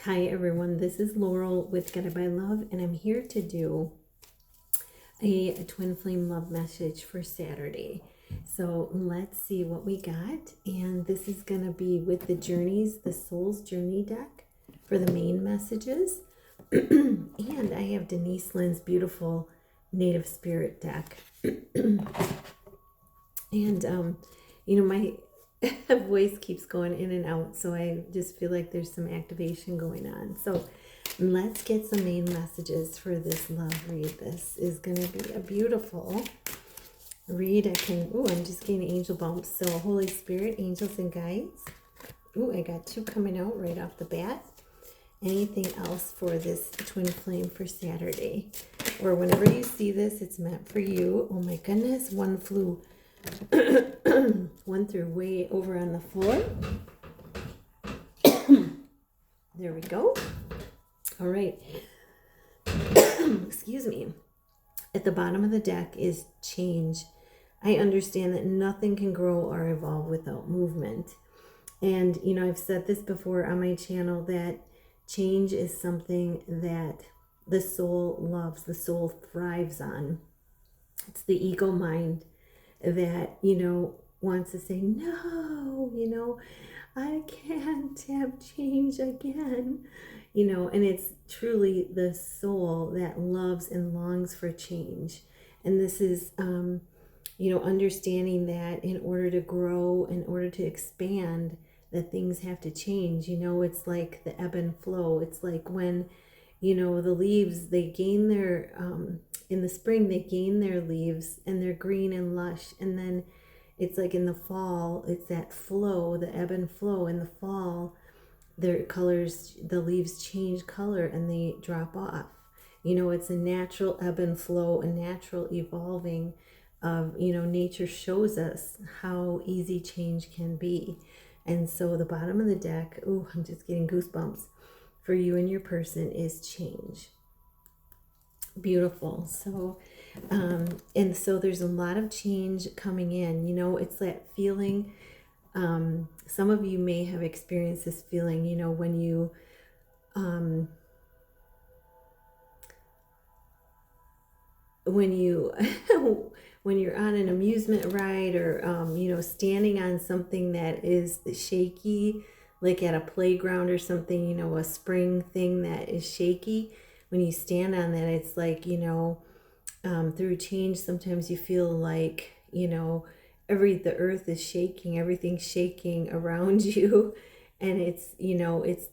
Hi everyone, this is Laurel with Guided by Love, and I'm here to do a twin flame love message for Saturday. So let's see what we got. And this is going to be with the Journeys, the Soul's Journey deck for the main messages. And I have Denise Lynn's beautiful Native Spirit deck. And, my voice keeps going in and out, so I just feel like there's some activation going on. So let's get some main messages for this love read. This is going to be a beautiful read. I'm just getting angel bumps. So Holy Spirit, angels and guides. I got two coming out right off the bat. Anything else for this twin flame for Saturday? Or whenever you see this, it's meant for you. Oh my goodness, one flew one threw way over on the floor. There we go. All right. Excuse me. At the bottom of the deck is change. I understand that nothing can grow or evolve without movement. And, I've said this before on my channel that change is something that the soul loves, the soul thrives on. It's the ego mind that, wants to say, no, I can't have change again, and it's truly the soul that loves and longs for change. And this is, understanding that in order to grow, in order to expand, that things have to change. It's like the ebb and flow. It's like when, the leaves, they gain their, in the spring, they gain their leaves and they're green and lush. And then it's like in the fall, it's that flow, the ebb and flow. In the fall, their colors, the leaves change color and they drop off. It's a natural ebb and flow, a natural evolving of, nature shows us how easy change can be. And so the bottom of the deck, I'm just getting goosebumps, for you and your person is change. Beautiful. So, and so there's a lot of change coming in. It's that feeling. Some of you may have experienced this feeling, when you, when you, when you're on an amusement ride or, standing on something that is shaky, like at a playground or something, a spring thing that is shaky. When you stand on that, it's like, through change, sometimes you feel like, the earth is shaking, everything's shaking around you. And it's, it's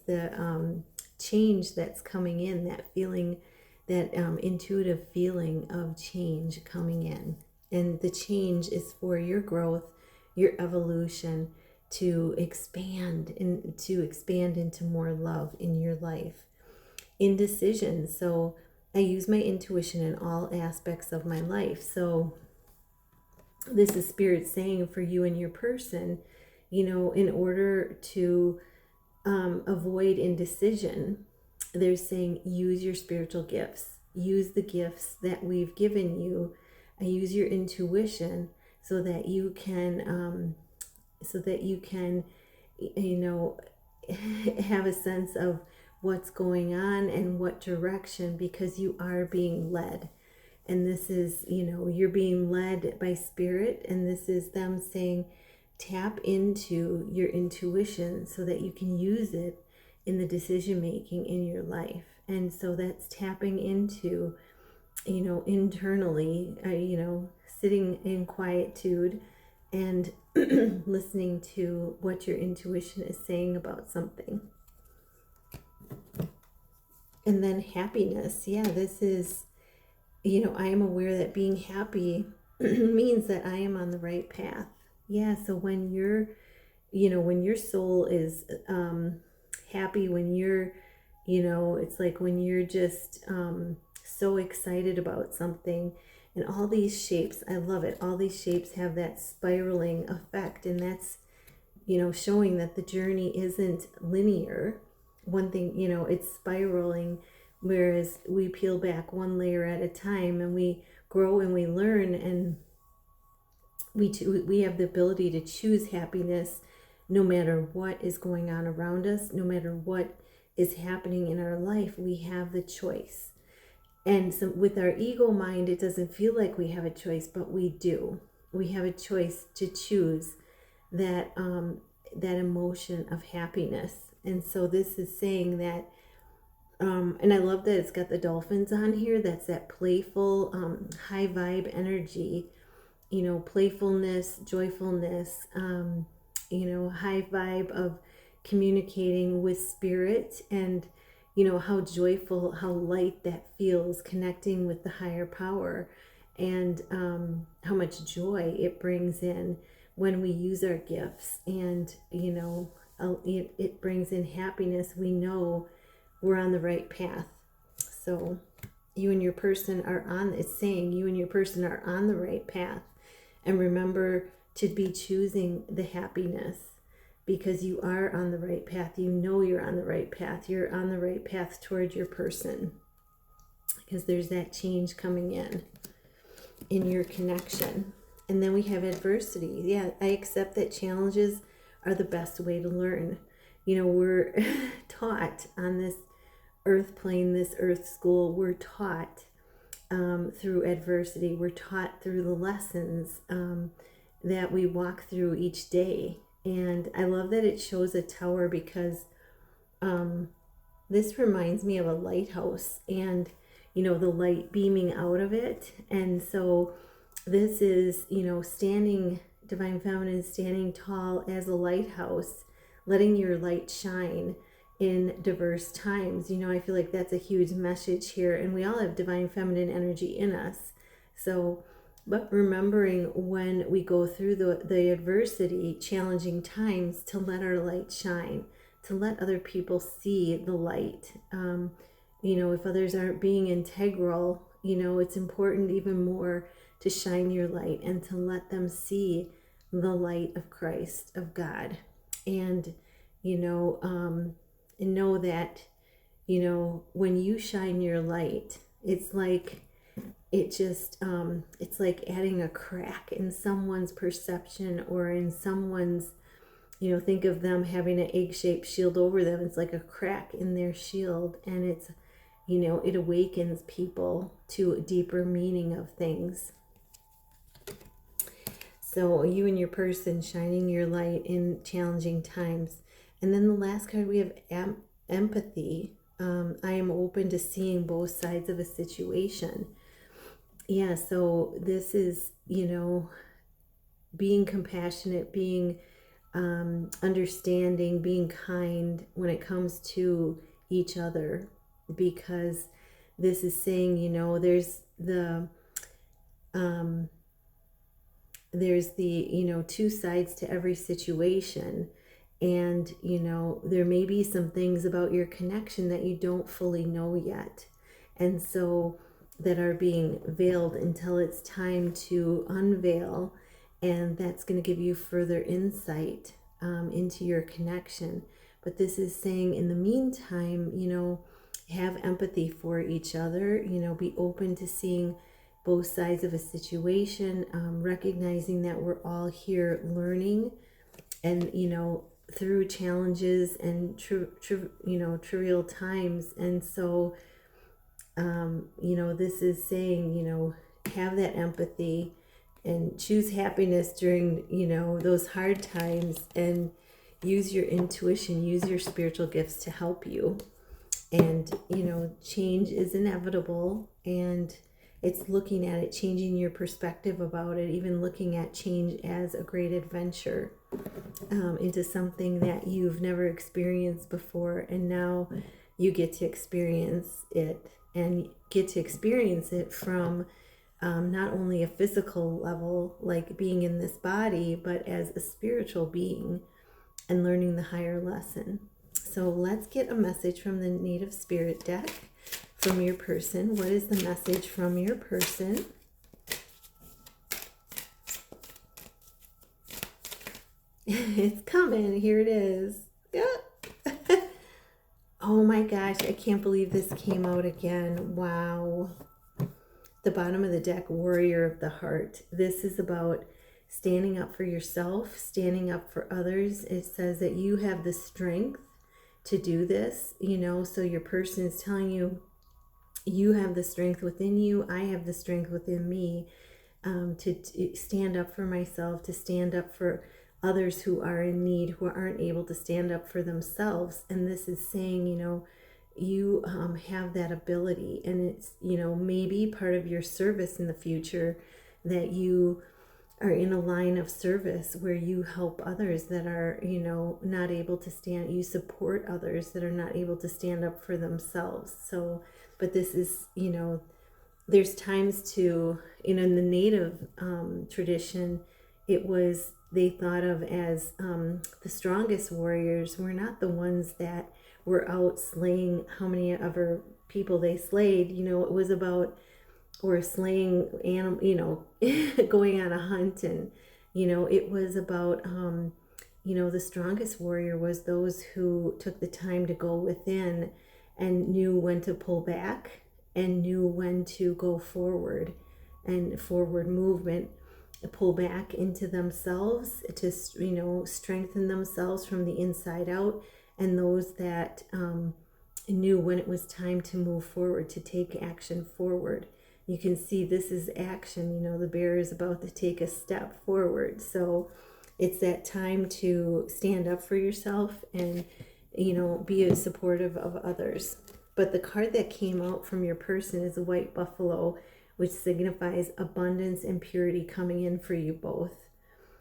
the change that's coming in, that feeling, that intuitive feeling of change coming in. And the change is for your growth, your evolution, to expand into more love in your life. Indecision. So I use my intuition in all aspects of my life. So this is Spirit saying for you and your person, in order to avoid indecision, they're saying use your spiritual gifts, use the gifts that we've given you, use your intuition so that you can have a sense of what's going on and what direction, because you are being led. And this is, you're being led by Spirit, and this is them saying tap into your intuition so that you can use it in the decision making in your life. And so that's tapping into, internally, sitting in quietude and listening to what your intuition is saying about something. And then happiness. Yeah, this is, I am aware that being happy means that I am on the right path. Yeah, so when you're, when your soul is happy, when you're, it's like when you're just so excited about something, and all these shapes, I love it. All these shapes have that spiraling effect, and that's, showing that the journey isn't linear. One thing, it's spiraling, whereas we peel back one layer at a time and we grow and we learn, and we have the ability to choose happiness no matter what is going on around us, no matter what is happening in our life, we have the choice. And so with our ego mind, it doesn't feel like we have a choice, but we do. We have a choice to choose that that emotion of happiness. And so this is saying that, and I love that it's got the dolphins on here. That's that playful, high vibe energy, playfulness, joyfulness, high vibe of communicating with spirit, and how joyful, how light that feels, connecting with the higher power, and how much joy it brings in when we use our gifts. And it brings in happiness. We know we're on the right path. So you and your person are on, it's saying you and your person are on the right path. And remember to be choosing the happiness, because you are on the right path. You know you're on the right path. You're on the right path toward your person, because there's that change coming in your connection. And then we have adversity. Yeah, I accept that challenges are the best way to learn. We're taught on this earth plane, this earth school, we're taught through adversity. We're taught through the lessons that we walk through each day. And I love that it shows a tower, because this reminds me of a lighthouse, and the light beaming out of it. And so this is standing, Divine Feminine, standing tall as a lighthouse, letting your light shine in diverse times. I feel like that's a huge message here, and we all have Divine Feminine energy in us. So, but remembering when we go through the adversity, challenging times, to let our light shine, to let other people see the light. If others aren't being integral, it's important even more to shine your light and to let them see the light of Christ, of God. And, and know that, when you shine your light, it's like, it's like adding a crack in someone's perception, or in someone's, think of them having an egg-shaped shield over them. It's like a crack in their shield, and it's, it awakens people to a deeper meaning of things. So you and your person shining your light in challenging times. And then the last card, we have empathy. I am open to seeing both sides of a situation. Yeah, so this is, being compassionate, being understanding, being kind when it comes to each other, because this is saying, there's the two sides to every situation. And, there may be some things about your connection that you don't fully know yet. And so that are being veiled until it's time to unveil. And that's going to give you further insight into your connection. But this is saying, in the meantime, have empathy for each other, be open to seeing both sides of a situation, recognizing that we're all here learning, and, through challenges and trivial times. And so, this is saying, have that empathy and choose happiness during, those hard times, and use your intuition, use your spiritual gifts to help you. And, change is inevitable, and it's looking at it, changing your perspective about it, even looking at change as a great adventure into something that you've never experienced before. And now you get to experience it, and get to experience it from not only a physical level, like being in this body, but as a spiritual being and learning the higher lesson. So let's get a message from the Native Spirit deck from your person. What is the message from your person? It's coming. Here it is. Yeah. Oh my gosh, I can't believe this came out again. Wow. The bottom of the deck, Warrior of the Heart. This is about standing up for yourself, standing up for others. It says that you have the strength to do this, so your person is telling you, you have the strength within you, I have the strength within me, to stand up for myself, to stand up for others who are in need, who aren't able to stand up for themselves. And this is saying, you have that ability, and it's, maybe part of your service in the future, that you are in a line of service where you help others that are, not able to stand, you support others that are not able to stand up for themselves. So, but this is, there's times to, in the native tradition, they thought of as the strongest warriors were not the ones that were out slaying how many ever people they slayed. It was about, or slaying animal, going on a hunt, and it was about the strongest warrior was those who took the time to go within and knew when to pull back and knew when to go forward, and forward movement, pull back into themselves to strengthen themselves from the inside out, and those that knew when it was time to move forward, to take action forward. You can see this is action. The bear is about to take a step forward. So it's that time to stand up for yourself and, be supportive of others. But the card that came out from your person is a white buffalo, which signifies abundance and purity coming in for you both.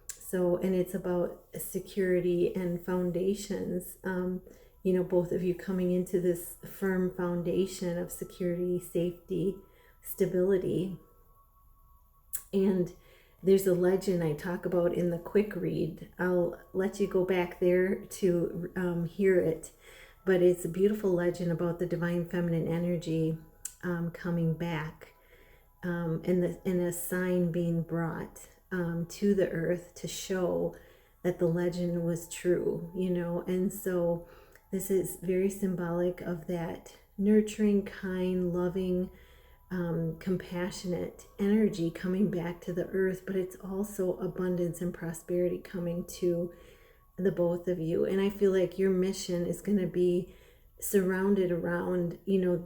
So, and it's about security and foundations. Both of you coming into this firm foundation of security, safety, stability. And there's a legend I talk about in the quick read. I'll let you go back there to hear it. But it's a beautiful legend about the divine feminine energy coming back, and a sign being brought to the earth to show that the legend was true, And so this is very symbolic of that nurturing, kind, loving, compassionate energy coming back to the earth. But it's also abundance and prosperity coming to the both of you. And I feel like your mission is going to be surrounded around,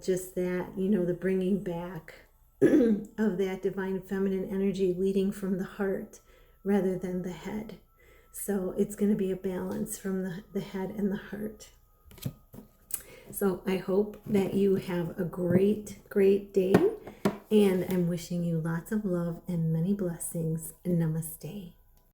just that, the bringing back of that divine feminine energy leading from the heart rather than the head. So it's going to be a balance from the head and the heart. So I hope that you have a great, great day, and I'm wishing you lots of love and many blessings. Namaste.